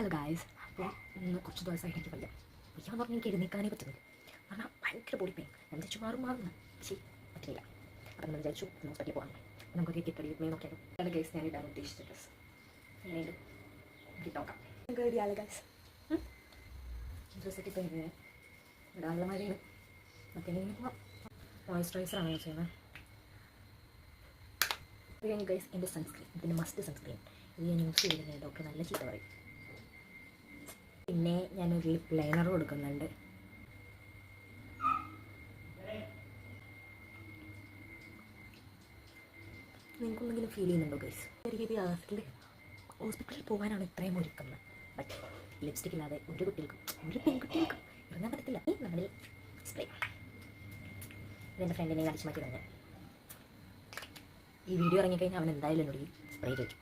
Hello guys. അപ്പോൾ ഇന്ന് കുറച്ച് ദിവസമായിട്ട് എനിക്ക് വയ്യാന്ന് പറഞ്ഞാൽ എനിക്ക് എഴുന്നേക്കാനേ പറ്റുന്നത്. കാരണം ഭയങ്കര ബോഡി പെയിൻ. ഞാൻ വിചാരിച്ചു മാറുന്നു പക്ഷേ പറ്റില്ല. അപ്പം നമ്മൾ വിചാരിച്ചു ഹോസ്പിറ്റലിൽ പോകാം. നമുക്കൊരു കിട്ടടി നോക്കിയാലും അതാണ് ഗൈസ് ഞാൻ ഇടാൻ ഉദ്ദേശിച്ച ഡ്രസ്സ്. ഞാനത് കിട്ടോക്കാം കേടിയാളെ ഗൈസ്. ഡ്രസ്സൊക്കെ ഇപ്പോൾ ഇടാനുള്ള മഴയാണ്. മറ്റെങ്കിലും പോവാം. മോയ്സ്ചറൈസറാണ് യൂസ് ചെയ്യുന്നത്. ഇത് കഴിഞ്ഞ് ഗൈസ് എൻ്റെ സൺസ്ക്രീൻ, പിന്നെ മസ്റ്റ് സൺസ്ക്രീൻ ഇത് ഞാൻ യൂസ് ചെയ്തില്ലെങ്കിൽ ഡോക്ടർ നല്ല ചീത്ത പറയും. പിന്നെ ഞാനൊരു ലിപ്പ് ലൈനർ കൊടുക്കുന്നുണ്ട്. നിങ്ങൾക്കെന്തെങ്കിലും ഫീൽ ചെയ്യുന്നുണ്ടോ ഗൈസ്? എനിക്ക് ഹോസ്പിറ്റലിൽ പോകാനാണ് ഇത്രയും ഒരുക്കുന്നത്. ബട്ട് ലിപ്സ്റ്റിക് ഇല്ലാതെ ഒരു പെൺകുട്ടികൾക്കും ഇറങ്ങാൻ പറ്റത്തില്ല. നമ്മൾ സ്പ്രേ ഇതെൻ്റെ ഫ്രണ്ടിനെ അടിച്ചു മാറ്റി തന്നെ. ഈ വീഡിയോ ഇറങ്ങിക്കഴിഞ്ഞാൽ അവൻ എന്തായാലും എന്നോട് സ്പ്രേ ചോദിക്കും.